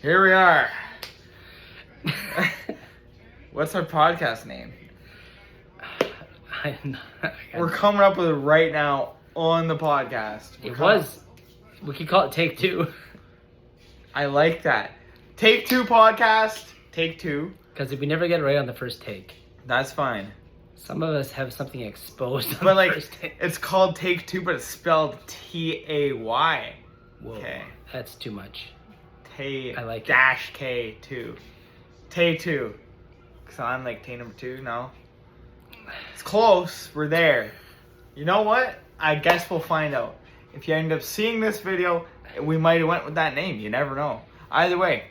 Here we are. What's our podcast name? We're coming up with it right now on the podcast. We could call it Take Two. I like that. Take Two podcast. Take Two. Because if we never get it right on the first take, that's fine. Some of us have something exposed on but the first take. It's called Take Two, but it's spelled T-A-Y. Whoa, okay. That's too much. I like dash K2. Tay 2. So I'm like Tay number 2, no? It's close. We're there. You know what? I guess we'll find out. If you end up seeing this video, we might have went with that name. You never know. Either way,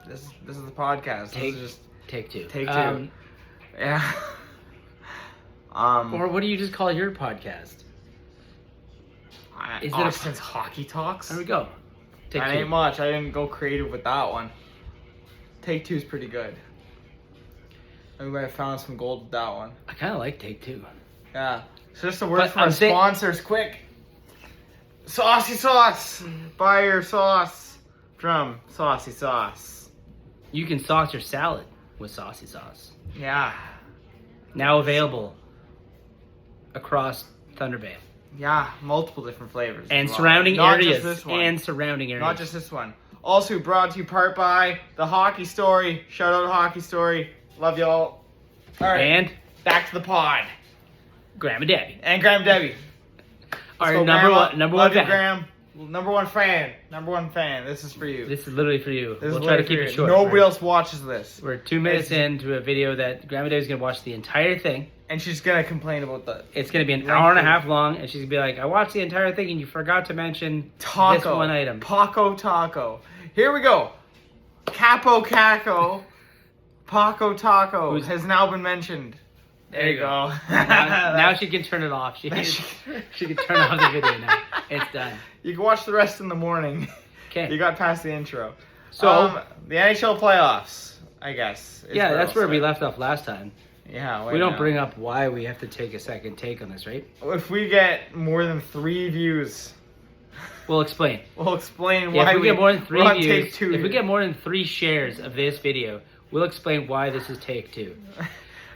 this is the podcast. Take Two. Take Two. Yeah. Or what do you just call your podcast? Is Austin's Hockey Talks? There we go. That ain't much. I didn't go creative with that one. Take Two's pretty good. We might have found some gold with that one. I kind of like Take Two. Yeah. So just a word from our sponsors, quick. Saucy Sauce. Buy your sauce from Saucy Sauce. You can sauce your salad with Saucy Sauce. Yeah. Now available across Thunder Bay. Yeah, multiple different flavors. And surrounding areas. Not just this one. Also brought to you part by The Hockey Story. Shout out to Hockey Story. Love y'all. All right. And back to the pod. Grandma Debbie. And Grandma Debbie. Our number one Love fan. You, Graham. Number one fan. This is for you. This is literally for you. We'll try to keep it short. Nobody else watches this. We're 2 minutes into a video that Grandma Debbie's going to watch the entire thing. And she's going to complain about the... It's going to be an hour and a half long, and she's going to be like, I watched the entire thing, and you forgot to mention this one item. Taco. Here we go. Capo Caco. Paco Taco has now been mentioned. There you go. now she can turn it off. She can turn off the video now. It's done. You can watch the rest in the morning. Okay. You got past the intro. So the NHL playoffs, I guess. Yeah, that's where we left off last time. Yeah. We don't bring up why we have to take a second take on this, right? If we get more than 3 views, we'll explain. Why if we get more than 3 views, Take Two. If we get more than 3 shares of this video, we'll explain why this is Take Two.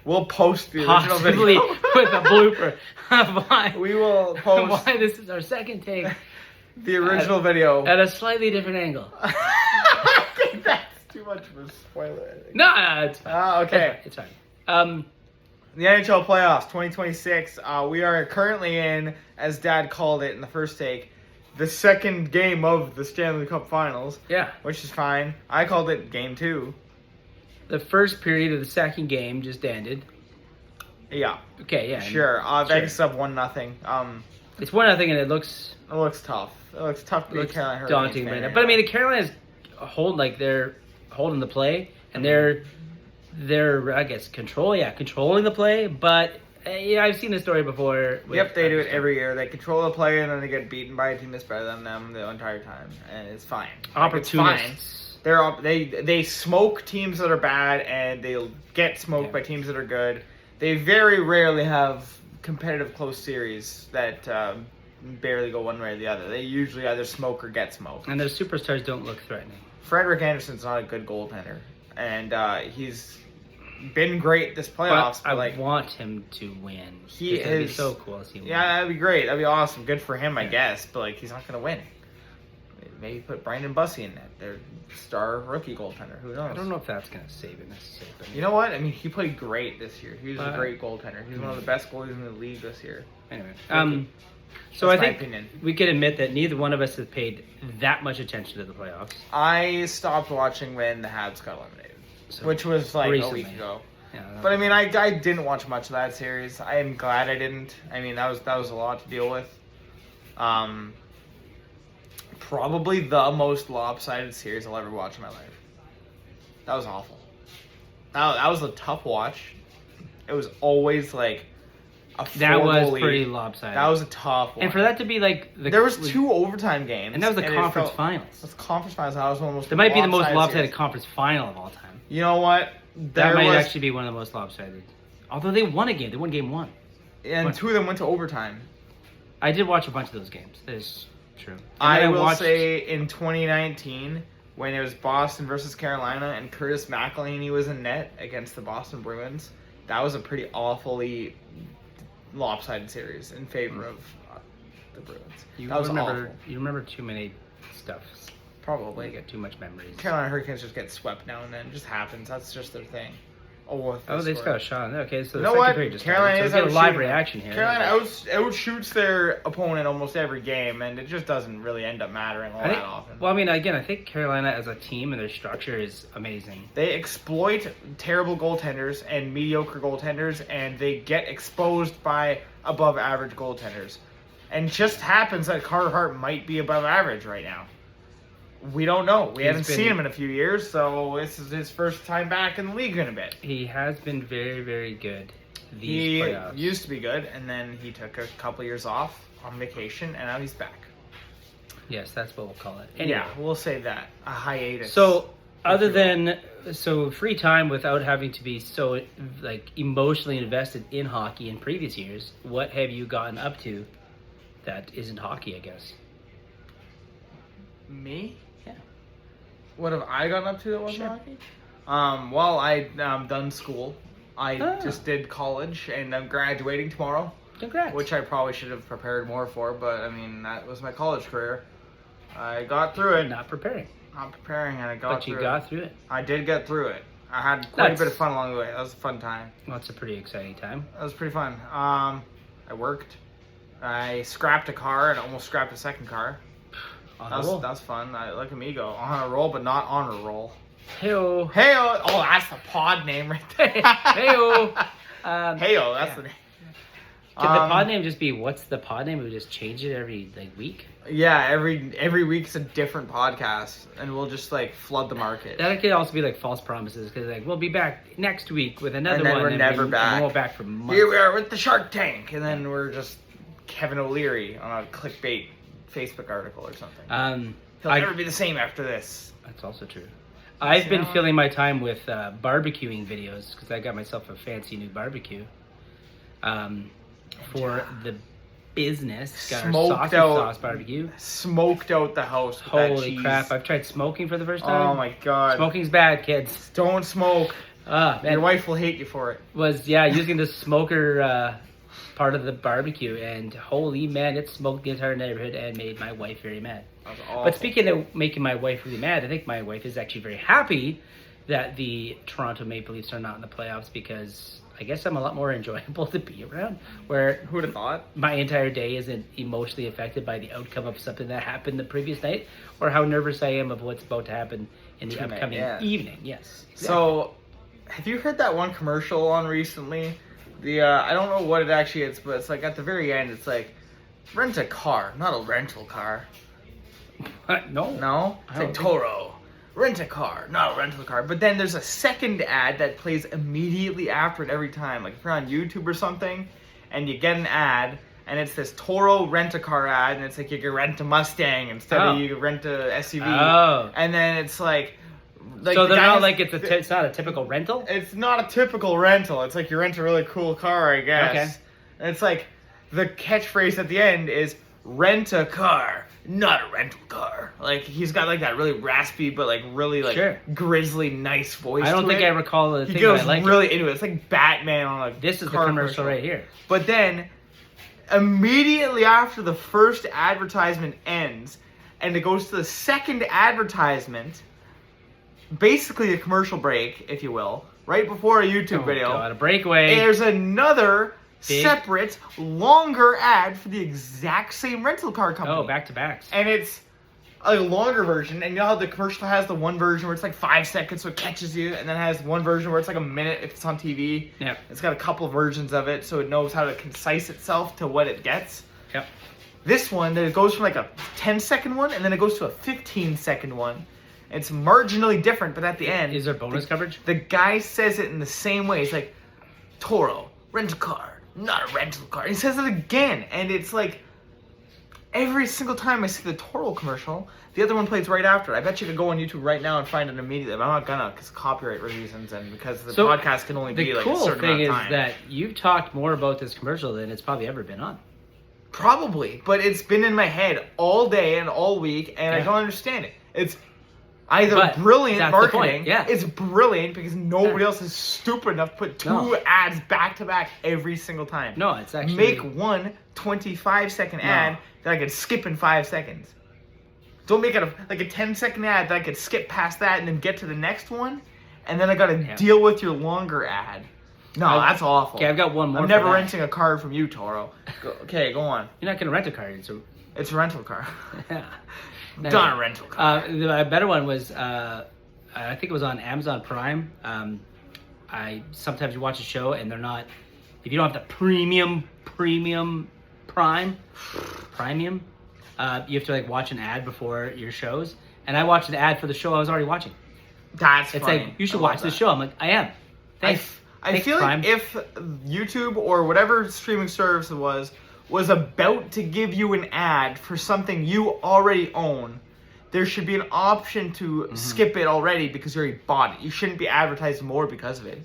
We'll post the original video with a blooper of why we will post why this is our second take. The original video at a slightly different angle. I think that's too much of a spoiler. No, it's fine. Okay. It's fine. The NHL playoffs 2026. We are currently in, as Dad called it in the first take, the second game of the Stanley Cup Finals. Yeah. Which is fine. I called it Game 2. The first period of the second game just ended. Yeah. Okay, yeah. Sure. Vegas is up 1-0. It's 1-0 and it looks tough. It looks tough to be Carolina. Daunting right now. But I mean, the Carolinas they're holding the play and they're I guess controlling the play. But I've seen this story before. Yep, they do it every year. They control the play and then they get beaten by a team that's better than them the entire time, and it's fine. Opportunists. They smoke teams that are bad and they'll get smoked by teams that are good. They very rarely have competitive close series that barely go one way or the other. They usually either smoke or get smoked. And their superstars don't look threatening. Frederick Anderson's not a good goaltender, and he's been great this playoffs. But I want him to win. It'd be so cool to see him win. Yeah, that'd be great. That'd be awesome. Good for him, I guess. But he's not gonna win. Maybe put Brandon Bussey in net, their star rookie goaltender. Who knows? I don't know if that's going to save it necessarily. You know what? I mean, he played great this year. He was a great goaltender. He's one of the best goalies in the league this year. Anyway, so I think we can admit that neither one of us has paid that much attention to the playoffs. I stopped watching when the Habs got eliminated, which was recently. A week ago. Yeah, but I mean, I didn't watch much of that series. I am glad I didn't. I mean, that was a lot to deal with. Probably the most lopsided series I'll ever watch in my life. That was awful. That was a tough watch. It was always like a 4-goal That was lead. pretty lopsided. That was a tough one. And for that to be like there was 2 overtime games, and that was the conference finals. It was conference finals. That was one of the most. That might be the most lopsided conference final of all time. You know what? That might actually be one of the most lopsided. Although they won a game, they won game 1. And 2 of them went to overtime. I did watch a bunch of those games. That is true. I will say in 2019, when it was Boston versus Carolina and Curtis McElhinney was in net against the Boston Bruins. That was a pretty awfully lopsided series in favor of the Bruins. That was awful. You remember too many stuffs. Probably. You get too much memories. Carolina Hurricanes just get swept now and then. It just happens. That's just their thing. They just got a shot. Okay, so you know what? Carolina is a live reaction here. Carolina outshoots their opponent almost every game, and it just doesn't really end up mattering that often. Well, I mean, again, I think Carolina as a team and their structure is amazing. They exploit terrible goaltenders and mediocre goaltenders, and they get exposed by above-average goaltenders. And it just happens that Carter Hart might be above average right now. We don't know. We haven't seen him in a few years, so this is his first time back in the league in a bit. He has been very, very good these playoffs. He used to be good, and then he took a couple years off on vacation, and now he's back. Yes, that's what we'll call it. Anyway. Yeah, we'll say that. A hiatus. So, free time without having to be so emotionally invested in hockey in previous years, what have you gotten up to that isn't hockey, I guess? Me? Yeah. What have I gotten up to that wasn't hockey? Well, I'm done school. I just did college, and I'm graduating tomorrow. Congrats. Which I probably should have prepared more for, but, I mean, that was my college career. I got through it. Not preparing. Not preparing, and I got through it. But you got through it. I did get through it. I had quite a bit of fun along the way. That was a fun time. Well, it's a pretty exciting time. That was pretty fun. I worked. I scrapped a car and almost scrapped a second car. That was fun. Look at me go. On a roll, but not on a roll. Hey-o. Hey-o. Oh, that's the pod name right there. Hey-o. Hey-o, that's the name. Could the pod name just be, what's the pod name? We just change it every week? Yeah, every week's a different podcast, and we'll just flood the market. That could also be false promises, because we'll be back next week with another one. And then we're never back. And we'll back for months. Here we are with the Shark Tank, and then we're just Kevin O'Leary on a clickbait Facebook article or something. He'll never be the same after this. That's also true. I've been filling my time with barbecuing videos because I got myself a fancy new barbecue for the business. Got Smoked our sausage out sauce barbecue. Smoked out the house with that Holy cheese. crap! I've tried smoking for the first time. Oh my god! Smoking's bad, kids. Don't smoke. Man. Your wife will hate you for it. Was using the smoker part of the barbecue, and holy man, it smoked the entire neighborhood and made my wife very mad. But speaking of making my wife really mad, I think my wife is actually very happy that the Toronto Maple Leafs are not in the playoffs, because I guess I'm a lot more enjoyable to be around, where who'd have thought my entire day isn't emotionally affected by the outcome of something that happened the previous night, or how nervous I am of what's about to happen in the upcoming evening. Yes. Exactly. So, have you heard that one commercial on recently? I don't know what it actually is, but it's at the very end, it's rent a car, not a rental car. No. No? It's Toro. Rent a car, not a rental car. But then there's a second ad that plays immediately after it every time. If you're on YouTube or something, and you get an ad, and it's this Toro rent-a-car ad, and it's you can rent a Mustang instead of you can rent a SUV. Oh. And then it's so they're not it's not a typical rental? It's not a typical rental. It's you rent a really cool car, I guess. Okay. And it's the catchphrase at the end is, rent a car, not a rental car. He's got that really raspy but really grizzly nice voice. I don't think I recall the thing that I like. He goes really into it. It's Batman on a This is car the commercial right here. But then immediately after the first advertisement ends and it goes to the second advertisement, basically a commercial break, if you will, right before a YouTube video. God, a breakaway. There's another separate, longer ad for the exact same rental car company. Oh, back to backs. And it's a longer version, and you know how the commercial has the one version where it's 5 seconds so it catches you, and then it has one version where it's a minute if it's on TV. Yeah. It's got a couple of versions of it, so it knows how to concise itself to what it gets. Yep. This one, then it goes from a 10-second one, and then it goes to a 15-second one. It's marginally different, but at the end... Is there bonus coverage? The guy says it in the same way. It's Toro, rent a car, not a rental car. And he says it again, and it's every single time I see the Toro commercial, the other one plays right after it. I bet you could go on YouTube right now and find it immediately. But I'm not gonna, because copyright reasons and because the podcast can only be a certain amount of time. The cool thing is that you've talked more about this commercial than it's probably ever been on. Probably, but it's been in my head all day and all week, and I don't understand it. It's Either But brilliant that's the marketing, point, yeah. it's brilliant because nobody else is stupid enough to put 2 ads back to back every single time. No, it's actually... Make one 25-second ad that I could skip in 5 seconds. Don't make it a 10-second ad that I could skip past that and then get to the next one, and then I gotta deal with your longer ad. No, that's awful. Okay, I've got one more. I'm never renting a car from you, Toro. Okay, go on. You're not gonna rent a car, so... It's a rental car. Yeah. Not a rental car. The better one was, I think it was on Amazon Prime. Sometimes you watch a show and they're not, if you don't have the premium Prime, you have to like watch an ad before your shows. And I watched an ad for the show I was already watching. That's it's funny. like, you should watch this show. I'm like, I am. Thanks. I feel Prime. Like if YouTube or whatever streaming service it was about to give you an ad for something you already own, there should be an option to skip it already because you already bought it. You shouldn't be advertised more because of it.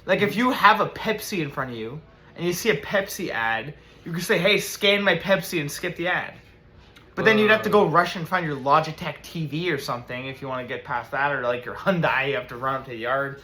Like if you have a Pepsi in front of you and you see a Pepsi ad, you can say, hey, scan my Pepsi and skip the ad. But then you'd have to go rush and find your Logitech TV or something if you want to get past that, or like your Hyundai, you have to run up to the yard.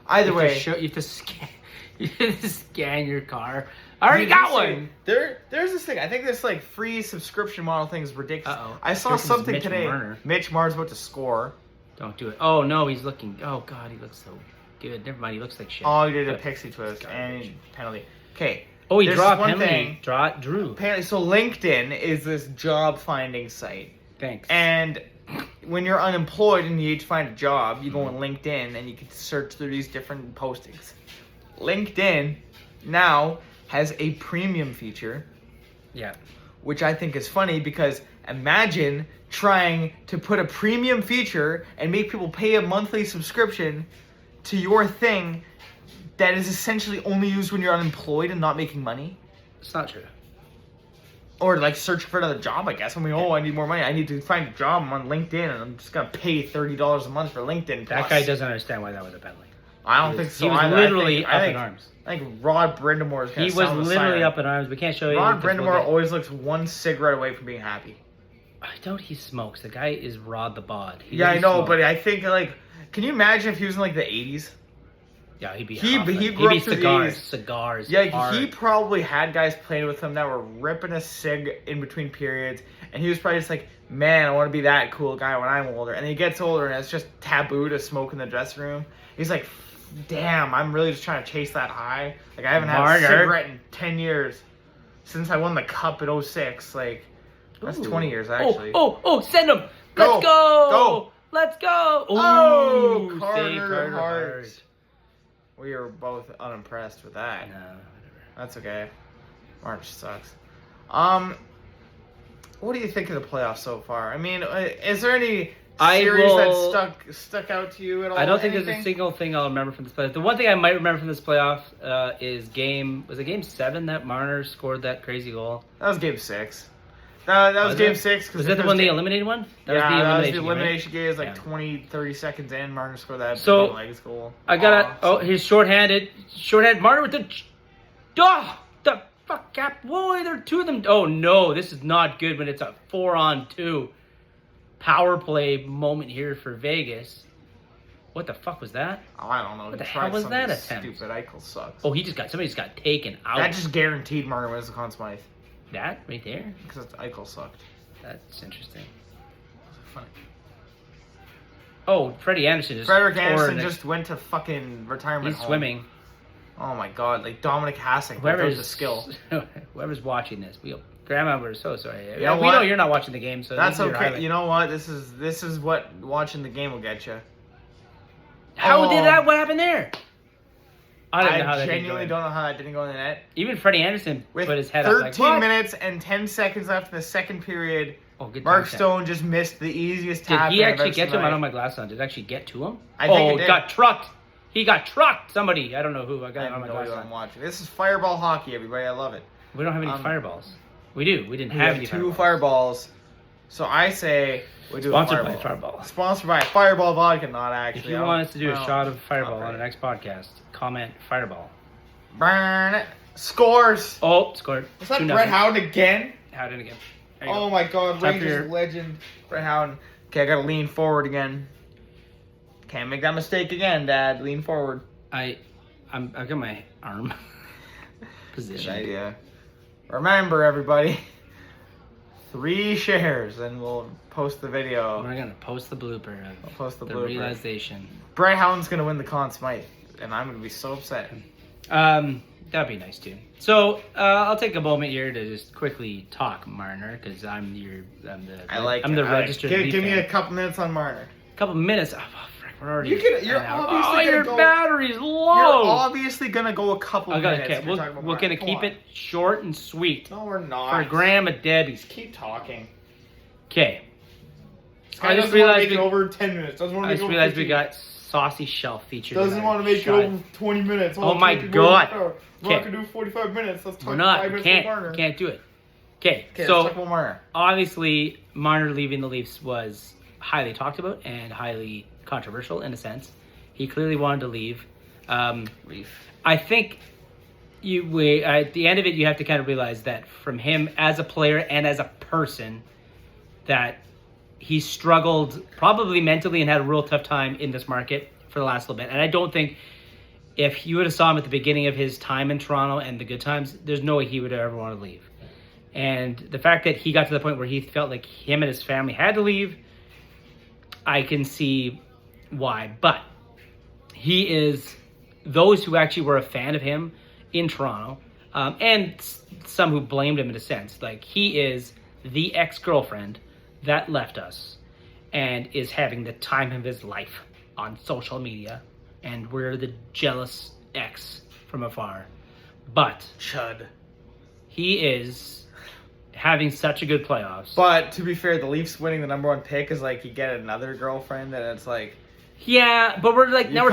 Either way. You have to scan your car. I already got one. There's this thing. I think this like free subscription model thing is ridiculous. Uh-oh. I saw something Mitch today. Marner. Mitch Marner's about to score. Don't do it. Oh no, he's looking. Oh god, he looks so good. Never mind, he looks like shit. Oh, he did a pixie twist and penalty. Okay. Oh, he dropped penalty. Drew. Apparently, so LinkedIn is this job finding site. Thanks. And when you're unemployed and you need to find a job, you go on LinkedIn and you can search through these different postings. LinkedIn now has a premium feature. Yeah. Which I think is funny because imagine trying to put a premium feature and make people pay a monthly subscription to your thing that is essentially only used when you're unemployed and not making money. It's not true. Or like searching for another job, I guess. I mean, I need more money. I need to find a job. I'm on LinkedIn and I'm just going to pay $30 a month for LinkedIn. That guy doesn't understand why that was a penalty. I don't think so. He was literally up in arms. I think Rod Brindamore is going to He was literally up in arms. We can't show you. Rod Brindamore always looks one cigarette away from being happy. I doubt he smokes. The guy is Rod the Bod. Yeah, I know, but I think like, can you imagine if he was in like the 80s? Yeah, he'd be. He grew up through cigars. The 80s. Cigars. Yeah, hard. He probably had guys playing with him that were ripping a cig in between periods, and he was probably just like, man, I want to be that cool guy when I'm older. And he gets older, and it's just taboo to smoke in the dressing room. He's like, damn, I'm really just trying to chase that high. Like, I haven't had a cigarette in 10 years since I won the cup in 06. Like, that's 20 years, actually. Oh, send him. Let's go. Let's go. Oh, Carter Hart. We were both unimpressed with that. No, whatever. That's okay. March sucks. What do you think of the playoffs so far? I mean, is there any series that stuck out to you at all? I don't think there's a single thing I'll remember from this playoff. The one thing I might remember from this playoff is game 7 that Marner scored that crazy goal? That was game 6. That was game 6. Was that the one they eliminated one? That was the elimination game. It was like 20, 30 seconds in. Marner scored that legs goal. I got his shorthanded. Marner with the fuck cap. Whoa, there are two of them. Oh no, this is not good when it's a 4-on-2 power play moment here for Vegas. What the fuck was that? Oh, I don't know. What the hell was that attempt? Stupid. Eichel sucks. Oh, somebody just got taken out. That just guaranteed Marner wins the Conn Smythe. That right there? Because Eichel sucked. That's interesting. Funny. Oh, Freddie Anderson just went to fucking retirement. He's swimming. Oh my god, like Dominic Hasek. Whoever's the skill. Whoever's watching this, Grandma, we're so sorry. You know we know you're not watching the game, so that's okay. You know what? This is what watching the game will get you. How did that? What happened there? I genuinely don't know how that didn't go in the net. Even Freddie Anderson put his head up. Like, 13 minutes and 10 seconds left in the second period. Mark Stone just missed the easiest tap. Did he actually get to him? I don't have my glasses on. Did it actually get to him? I think it did. Got trucked. He got trucked. Somebody. I don't know who. I got on my glasses on. I'm watching. This is Fireball hockey, everybody. I love it. We don't have any fireballs. We do. We didn't have any two fireballs. So I say we do Sponsored by Fireball. Sponsored by Fireball Vodka, not actually. If you want us to do a shot of Fireball on the next podcast, comment Fireball. Burn it. Scores. Oh, scored. Is that Brett Howden again? Howden again. Oh my god, Rangers legend. Brett Howden. Okay, I gotta lean forward again. Can't make that mistake again, Dad. Lean forward. I've got my arm Good position. idea. Remember, everybody, 3 shares, and we'll post the video. We're gonna post the blooper of We'll post the the blooper. realization. Brett Howden's gonna win the Conn Smythe, and I'm gonna be so upset. That'd be nice too. So I'll take a moment here to just quickly talk Marner, because I'm the registered. Give me fan. a couple minutes on Marner. Couple minutes. Oh, frick, we're already. You're obviously your gonna go, battery's low. You're obviously gonna go a couple minutes. Okay, if you're talking about we're gonna Marner. Come keep on. it short and sweet. No, we're not. For Grandma Debbie's. Keep talking. Okay. I just want to make it over 10 minutes. I just realized we got Saucy Shelf featured. Doesn't want to make it over 20 minutes. Oh my God. We're not gonna do 45 minutes. Let's talk We're not. 5 We minutes with Marner. can't do it. Okay, Let's so talk about Marner. obviously Marner leaving the Leafs was highly talked about and highly controversial in a sense. He clearly wanted to leave. I think at the end of it, you have to kind of realize that from him as a player and as a person, that he struggled probably mentally and had a real tough time in this market for the last little bit. And I don't think if you would have saw him at the beginning of his time in Toronto and the good times, there's no way he would have ever want to leave. And the fact that he got to the point where he felt like him and his family had to leave, I can see why. But he is, those who actually were a fan of him in Toronto, and some who blamed him in a sense, like he is the ex-girlfriend that left us and is having the time of his life on social media, and we're the jealous ex from afar. But Chud. he is having such a good playoffs. But to be fair, the Leafs winning the #1 pick is like you get another girlfriend, and it's like yeah, but we're like now we're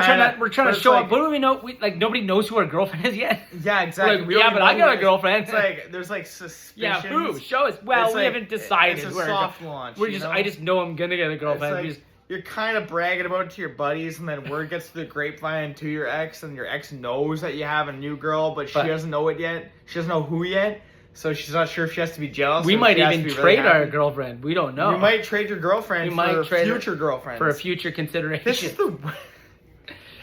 trying to show like, up. What do we know? Nobody knows who our girlfriend is yet. Yeah, exactly. Like, yeah, but I got a girlfriend. It's like there's like suspicions. Yeah, who? Show us. Well, It's we like, haven't decided. It's a soft launch. We're just. I just know I'm gonna get a girlfriend. It's like, you're kind of bragging about it to your buddies, and then word gets to the grapevine to your ex, and your ex knows that you have a new girl, but she doesn't know it yet. She doesn't know who yet, so she's not sure if she has to be jealous. We might even trade really our girlfriend. We don't know. You might trade your girlfriend for future girlfriends. For a future consideration. This is the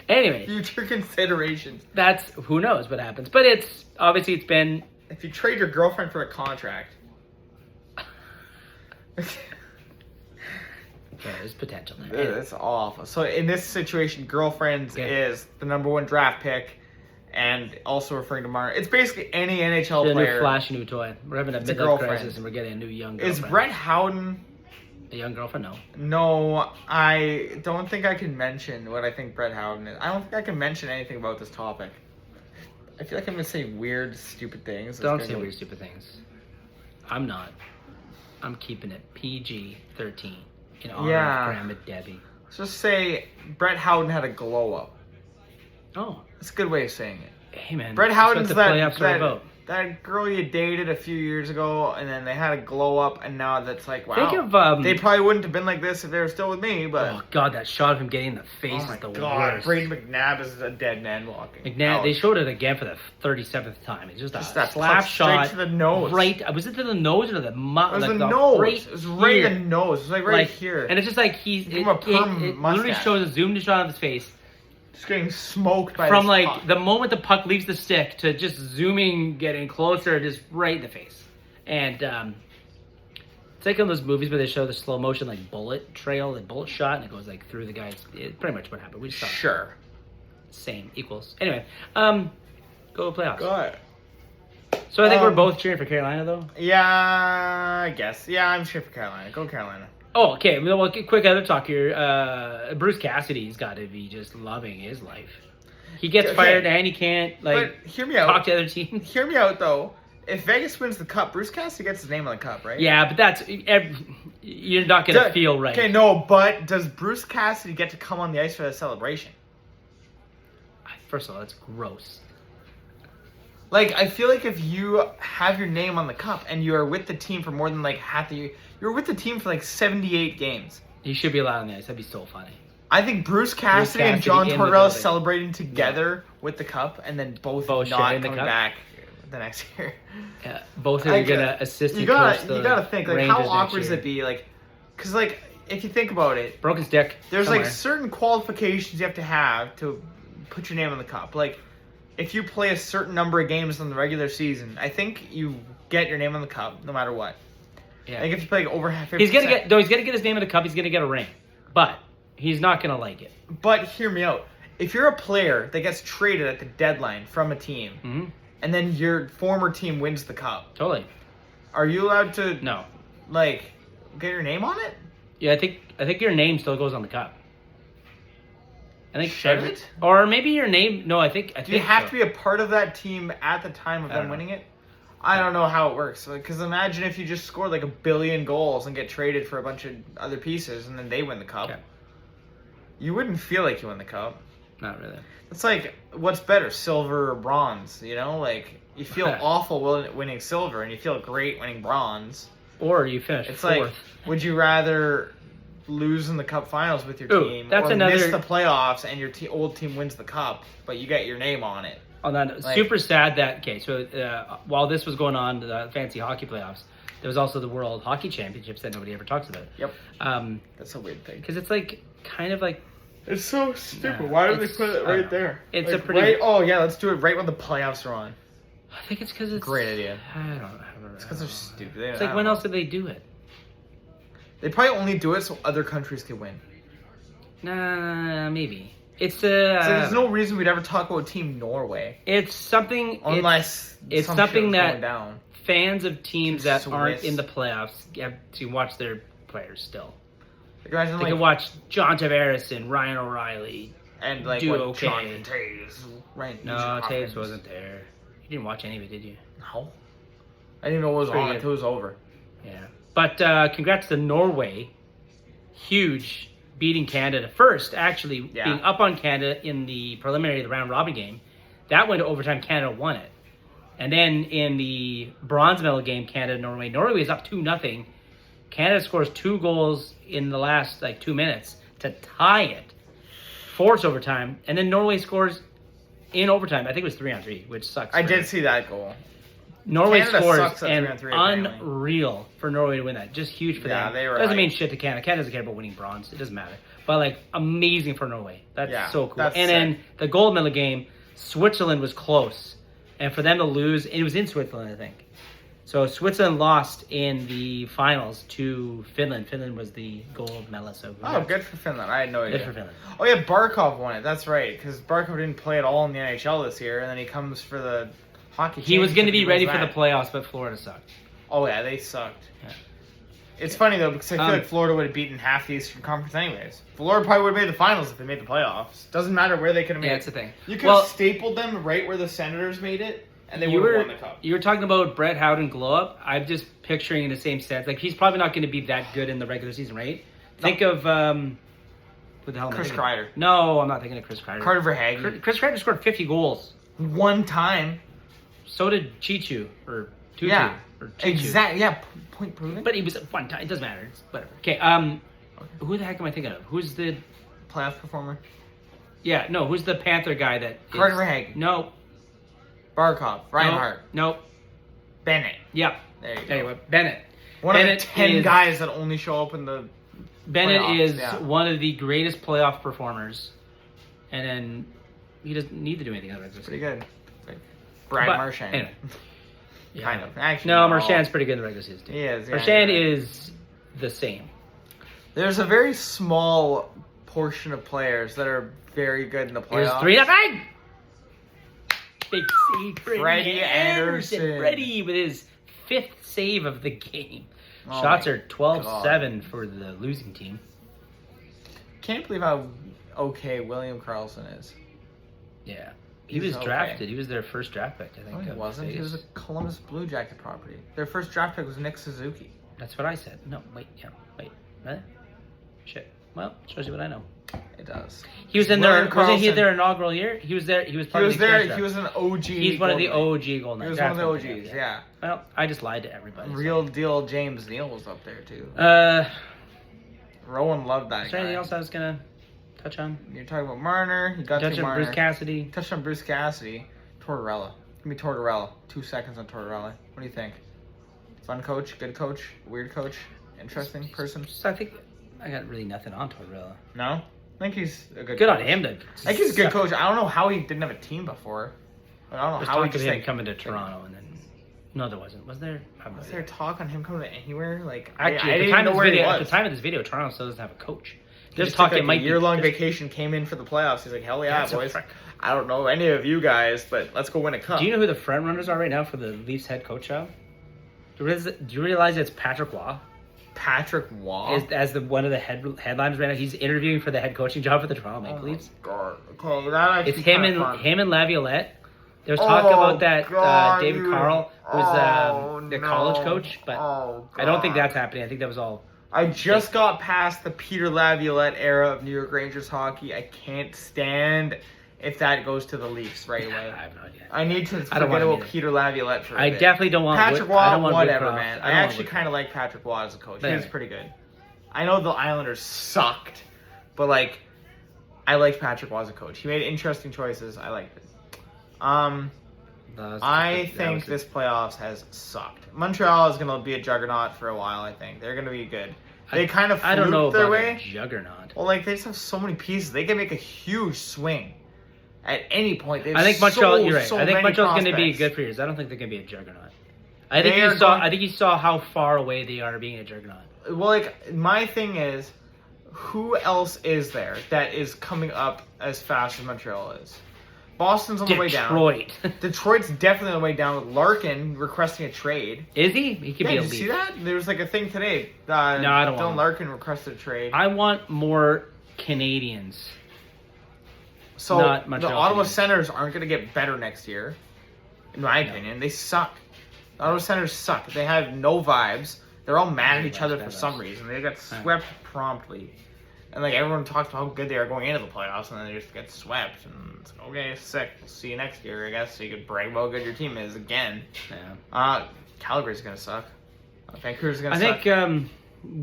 anyway. Future considerations. That's who knows what happens, but it's obviously it's been. If you trade your girlfriend for a contract. Yeah, there's potential there. That's awful. So in this situation, girlfriends is the #1 draft pick, and also referring to Marner. It's basically any NHL a player. New flash, new toy. We're having a midlife crisis, and we're getting a new young girlfriend. Is Brett Howden a young girlfriend? No. No, I don't think I can mention what I think Brett Howden is. I don't think I can mention anything about this topic. I feel like I'm gonna say weird, stupid things. Don't say weird, stupid things. I'm not. I'm keeping it PG-13 in honor of Grandma Debbie. Let's just say Brett Howden had a glow up. Oh, that's a good way of saying it. Hey man, Brett Howden's that's what the playoffs are about. That girl you dated a few years ago, and then they had a glow up, and now that's like, wow. Think of, they probably wouldn't have been like this if they were still with me, but... Oh, God, that shot of him getting in the face is the worst. Braden McNabb is a dead man walking. McNabb, they showed it again for the 37th time. It's just a that slap shot. straight to the nose. Right, was it to the nose or to the mouth? It was like the nose. Right it was right in the nose. It was like here. And it's just like he's... It mustache. literally shows a zoomed shot of his face. Just getting smoked by from this like puck. The moment the puck leaves the stick to just zooming, getting closer, just right in the face. And it's like in those movies where they show the slow motion like bullet trail, the bullet shot, and it goes like through the guy's. It's pretty much what happened. We just saw sure. Same equals. Anyway, go to playoffs. Go ahead. So I think we're both cheering for Carolina, though. Yeah, I guess. Yeah, I'm cheering for Carolina. Go Carolina. Oh, okay. Well, quick other talk here. Bruce Cassidy's got to be just loving his life. He gets fired and he can't but hear me out. Talk to other teams. Hear me out though. If Vegas wins the cup, Bruce Cassidy gets his name on the cup, right? Yeah, but that's you're not gonna feel right. Okay, no, but does Bruce Cassidy get to come on the ice for the celebration? First of all, that's gross. Like, I feel like if you have your name on the cup and you are with the team for more than like half the year, you're with the team for like 78 games. He should be allowed on the ice. That'd be so funny. I think Bruce Cassidy and John Tortorella celebrating together with the cup, and then both not coming back the next year. Yeah, both are gonna assist. You gotta think like how awkward does it be? Like, cause like if you think about it, broke his dick. there's somewhere. like certain qualifications you have to put your name on the cup. Like, if you play a certain number of games in the regular season, I think you get your name on the cup no matter what. Yeah. Like if you play like over half, 50%. He's gonna get his name in the cup. He's gonna get a ring, but he's not gonna like it. But hear me out. If you're a player that gets traded at the deadline from a team, and then your former team wins the cup, Totally. are you allowed to No. like get your name on it? Yeah, I think your name still goes on the cup. I think Should it? Or maybe your name. No, I think. Do you have to be a part of that team at the time of them winning it? I don't know how it works. Because imagine if you just scored like 1 billion goals and get traded for a bunch of other pieces, and then they win the cup. Okay. You wouldn't feel like you won the cup. Not really. It's like, what's better, silver or bronze? You know, like you feel awful winning silver, and you feel great winning bronze. Or you finish It's fourth. like, would you rather lose in the cup finals with your team, that's or another- miss the playoffs and your old team wins the cup, but you get your name on it? On that, Like- super sad that. Okay, so while this was going on, the fancy hockey playoffs, there was also the World Hockey Championships that nobody ever talks about. Yep. That's a weird thing. Because it's like kind of like It's so stupid. Yeah, Why did they it's- put it I don't right know. there? It's Like, a pretty- right. Oh yeah, let's do it right when the playoffs are on. I think it's because it's Great idea. I don't know. It's because they're stupid. It's like when else did they do it? They probably only do it so other countries can win. Nah, maybe it's So there's no reason we'd ever talk about Team Norway It's something. unless it's some something shit was that- going down. Fans of teams that aren't Swiss. in the playoffs have to watch their players still. Like, imagine They like can watch John Tavares and Ryan O'Reilly. and like do what okay. John Taves, right? No, Taves wasn't there. You didn't watch any of it, did you? No, I didn't even know it was Pretty on good. until it was over. Yeah. But congrats to Norway. Huge beating Canada. First, actually, being up on Canada in the preliminary, the round robin game. That went to overtime. Canada won it. And then in the bronze medal game, Canada-Norway. Norway is up 2-0. Canada scores 2 goals in the last 2 minutes to tie it. Force overtime. And then Norway scores in overtime. I think it was 3-on-3, which sucks. I for did them. see that goal. Norway Canada scores, sucks at and 3-on-3 apparently. unreal for Norway to win that. Just huge for Yeah, them. they were Doesn't mean hyped. shit to Canada. Canada doesn't care about winning bronze. It doesn't matter. But amazing for Norway. That's Yeah, so cool. that's And sick. then the gold medal game, Switzerland was close, and for them to lose, it was in Switzerland, I think. So Switzerland lost in the finals to Finland. Finland was the gold medalist. So Oh, good for Finland. I had no idea. Good for Finland. Oh yeah, Barkov won it. That's right, because Barkov didn't play at all in the NHL this year, and then he comes for the hockey. He was going to championship, be he ready wins for the that. playoffs, but Florida sucked. Oh yeah, they sucked. Yeah. It's funny though because I feel like Florida would have beaten half the Eastern Conference anyways. Florida probably would have made the finals if they made the playoffs. Doesn't matter where they could have made Yeah, it. that's the thing. You could Well- have stapled them right where the Senators made it, and they You would have were won the cup. you were talking about Brett Howden glow up. I'm just picturing in the same sense. He's probably not going to be that good in the regular season, right? Think of who the hell? am I Chris thinking of? Kreider. No, I'm not thinking of Chris Kreider. Carter Verhaeghe. Chris Kreider scored 50 goals. One time. So did Chichu or Tutu. Yeah. Or Chichu. Exactly. Yeah. Point proven. But he was at one time. It doesn't matter. It's whatever. Okay. Who the heck am I thinking of? Who's the? Playoff performer. Yeah. No. Who's the Panther guy that? Carter Verhaeghe. No. Barkov. Reinhardt. No. Bennett. Yep. There you go. Anyway, Bennett. One Bennett of the 10 is- guys that only show up in the Bennett playoffs, is yeah. one of the greatest playoff performers, and then he doesn't need to do anything other than pretty good. Like Brad But, Marchand. anyway. Yeah. Kind of. Actually, No, Marchand's pretty good in the regular season too. He is. Yeah, Marchand you're right. is the same. There's a very small portion of players that are very good in the Here's playoffs. 3-0. Big save, Freddie Anderson. Freddie with his 5th save of the game. Oh Shots my are 12-7 for the losing team. Can't believe how okay William Karlsson is. Yeah. He He's was okay. drafted. He was their first draft pick, I think. No, he of wasn't. He Vegas. was a Columbus Blue Jacket property. Their first draft pick was Nick Suzuki. That's what I said. No, wait. Really? Shit. Well, shows you what I know. It does. He was in William there. Wasn't he Karlsson. their inaugural year? He was there. He was He part was of the there. expansion He was draft. an OG. He's one of the Golden Knight. OG Golden Knights. He was one of the That's what I'm OGs. thinking of, Yeah. Well, I just lied to everybody. Real deal. James Neal was up there too. Rowan loved that Is there guy. anything else I was gonna touch on? You're talking about Marner. You got Touch to on Marner. Bruce Cassidy. Touched on Bruce Cassidy. Tortorella. Give me Tortorella. 2 seconds on Tortorella. What do you think? Fun coach? Good coach? Weird coach? Interesting person? I think I got really nothing on Tortorella. No? I think he's a good Good coach. on him. I think he's a good coach. I don't know how he didn't have a team before. I don't know There's how he talk of just him coming to Toronto and then... No, there wasn't. Was there? Was there talk on him coming to anywhere? Like, Actually, I at, didn't the time even know of where this he video, was. at the time of this video, Toronto still doesn't have a coach. He There's just talk took, it might a year-long be... vacation, came in for the playoffs. He's like, hell yeah, That's a boys. frick. I don't know any of you guys, but let's go win a cup. Do you know who the front runners are right now for the Leafs head coach job? Do you realize it's Patrick Waugh? Patrick Waugh? As one of the headliners right now. He's interviewing for the head coaching job for the Toronto Maple Leafs. God. Okay, that actually It's him and Laviolette. There was talk about that David Carl, who's the college coach, but I don't think that's happening. I think that was all... I just got past the Peter Laviolette era of New York Rangers hockey. I can't stand if that goes to the Leafs right away. I have no idea. I need to forget about Peter Laviolette for a bit. Definitely don't want Patrick Waugh, whatever, Woodcroft. man. I actually kind of like Patrick Waugh as a coach. He was pretty good. I know the Islanders sucked, but, like, I liked Patrick Waugh as a coach. He made interesting choices. I liked it. I think this playoffs has sucked. Montreal is going to be a juggernaut for a while, I think. They're going to be good. They kind of fluked their way. A juggernaut. Well, like, they just have so many pieces. They can make a huge swing at any point. I think Montreal, you're right. I think Montreal's going to be good for years. I don't think they're going to be a juggernaut. I think you saw how far away they are being a juggernaut. Well, like, my thing is, who else is there that is coming up as fast as Montreal is? Boston's on the way down. Detroit's definitely on the way down with Larkin requesting a trade. Is he? He could be a Leaf. Leaf. Did you see that? There was like a thing today. No, I don't Dylan want Larkin requested a trade. I want more Canadians. So not the Montreal Ottawa Canadiens. Senators aren't going to get better next year, in my opinion. They suck. The Ottawa Senators suck. They have no vibes. They're all mad at each other for some reason. They got swept promptly. And, like, everyone talks about how good they are going into the playoffs, and then they just get swept. And it's like, okay, sick. We'll see you next year, I guess. So you could brag about how good your team is again. Yeah. Calgary's going to suck. Vancouver's going to suck. I think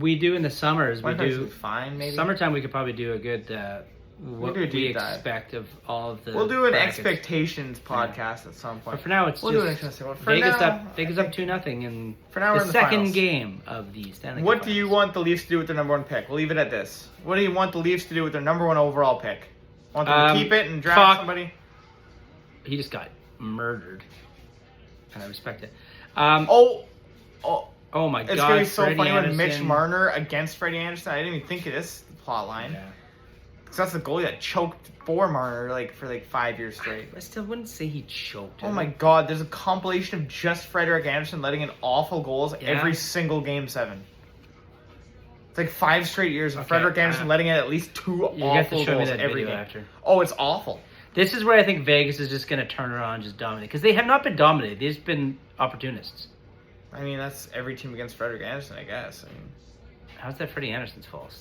we do in the summers. We do fine, maybe. Summertime, we could probably do a good... what we expect of all of the... We'll do an brackets. expectations podcast at some point. But for now, it's do an interesting one. Vegas up 2-0 in for now the we're in the second finals. game of the Stanley Cup What do you want the Leafs to do with their number one pick? We'll leave it at this. What do you want the Leafs to do with their number one overall pick? Want them to keep it and draft somebody? He just got murdered. And I respect it. Oh my God. It's going to be so Freddie funny Anderson. when Mitch Marner against Freddie Anderson. I didn't even think of this plot line. Yeah. Because that's the goalie that choked for Marner for 5 years straight. I still wouldn't say he choked. Oh my God, there's a compilation of just Frederik Andersen letting in awful goals every single Game 7. It's like 5 straight years of Frederik Andersen letting in at least 2 awful goals every game. After. Oh, it's awful. This is where I think Vegas is just going to turn around and just dominate. Because they have not been dominated. They've just been opportunists. I mean, that's every team against Frederik Andersen, I guess. I mean, how's that Freddie Anderson's fault?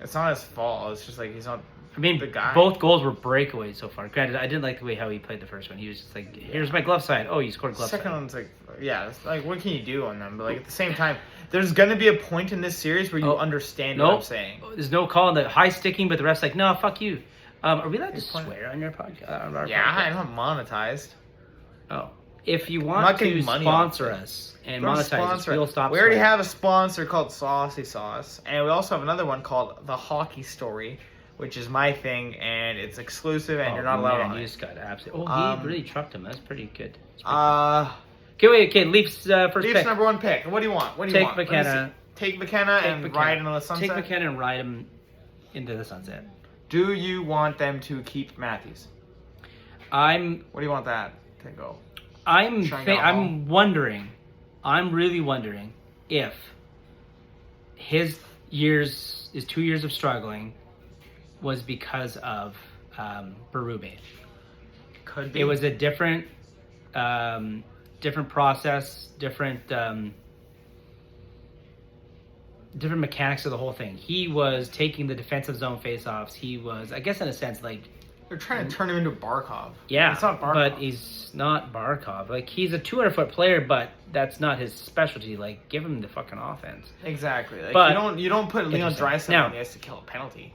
It's not his fault. It's just like he's not... I mean, the guy. Both goals were breakaways so far. Granted, I didn't like the way how he played the first one. He was just like, here's my glove side. Oh, you scored glove side. Second one's like, yeah, it's like, what can you do on them? But like at the same time, there's going to be a point in this series where you understand what I'm saying. There's no call on the high sticking, but the ref's like, no, fuck you. Are we allowed to swear on your podcast? Yeah, I'm not monetized. Oh. If you want to sponsor us and monetize us, we'll stop. We already have a sponsor called Saucy Sauce, and we also have another one called The Hockey Story, which is my thing, and it's exclusive, and you're not allowed on it. You just got absolutely... Oh, he really trucked him. That's pretty good. Okay, Leafs first pick. Leafs number one pick. What do you want? Take McKenna. Take McKenna and ride into the sunset? Take McKenna and ride him into the sunset. Do you want them to keep Matthews? What do you want that to go? I'm wondering. I'm really wondering if his 2 years of struggling was because of Berube. Could be. It was a different process, different mechanics of the whole thing. He was taking the defensive zone faceoffs. He was, I guess, in a sense, like they're trying to turn him into Barkov. Yeah, it's not Barkov. But he's not Barkov. Like, he's a 200-foot player, but that's not his specialty. Like, give him the fucking offense. Exactly. Like, but you don't put Leon Draisaitl on the ice to kill a penalty.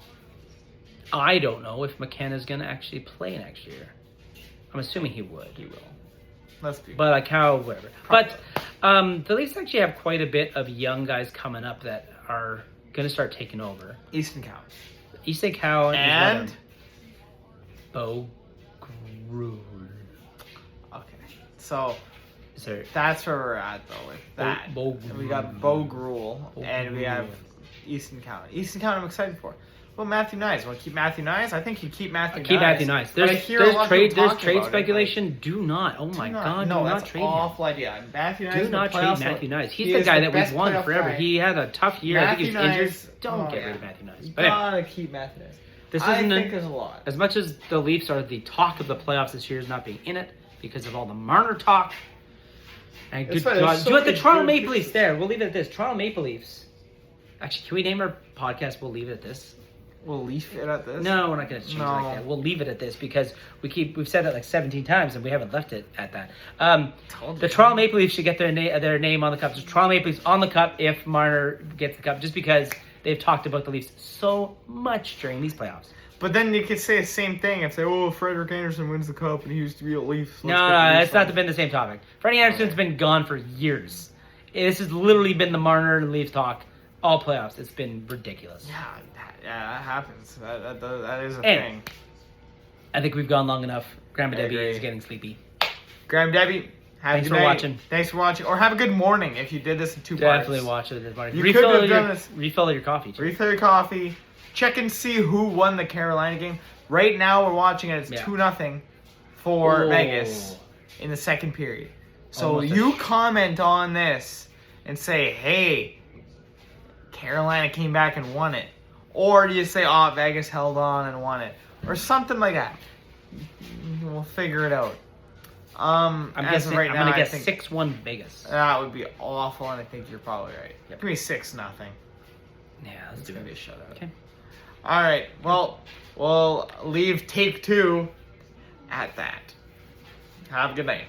I don't know if McKenna's going to actually play next year. I'm assuming he would. He will. Let's be. But like how, whatever. Probably. But the Leafs actually have quite a bit of young guys coming up that are going to start taking over. Easton Cowan. Easton Cowan And? is Bo Gruhl. Okay. So, Sorry. that's where we're at, though, with that. Bo And we got Bo Gruhl, and we have Easton Cowan. Easton Cowan I'm excited for. Well, Matthew Nyes. Want to keep Matthew Nyes? I think you keep Matthew Nyes. Keep Matthew Nyes. There's trade speculation. Do not. Oh my God. No, do that's not trade an him. awful idea. Matthew Nyes. Do not trade Matthew Nyes. He's the guy that we've won forever. Guy. He had a tough year. I think he's injured. Nyes, Don't get rid of Matthew Nyes. You But anyway, gotta keep Matthew Nyes. this I isn't think there's a lot. as much as the Leafs are the talk of the playoffs this year is not being in it because of all the Marner talk. And good God, so do it the many Toronto good Maple Leafs. pieces. There, we'll leave it at this. Toronto Maple Leafs. Actually, can we name our podcast? We'll leave it at this. We'll leave it at this. No, we're not going to change it like that. We'll leave it at this because we've said it like 17 times and we haven't left it at that. The Toronto Maple Leafs should get their name on the cup. So Toronto Maple Leafs on the cup if Marner gets the cup, just because they've talked about the Leafs so much during these playoffs. But then you could say the same thing if Frederick Anderson wins the cup and he used to be a Leaf. So No, it's not been the same topic. Freddie Anderson's been gone for years. This has literally been the Marner and Leafs talk all playoffs. It's been ridiculous. Yeah, that happens. That is a Anyway. thing. I think we've gone long enough. Grandma I Debbie agree. is getting sleepy. Graham Debbie, Thanks for watching. Thanks for watching. Or have a good morning if you did this in 2 parts. Definitely watch it this morning. You could have done this. Refill your coffee. Too. Refill your coffee. Check and see who won the Carolina game. Right now we're watching it. It's 2-0 for Vegas in the second period. So you comment on this and say, hey, Carolina came back and won it. Or do you say, oh, Vegas held on and won it? Or something like that. We'll figure it out. I'm guessing right I'm now, going to guess I think 6-1 Vegas. that would be awful, and I think you're probably right. Give me 6-0. Yeah, let's It's do going to it. be a shutout. Okay. All right. Well, we'll leave take 2 at that. Have a good night.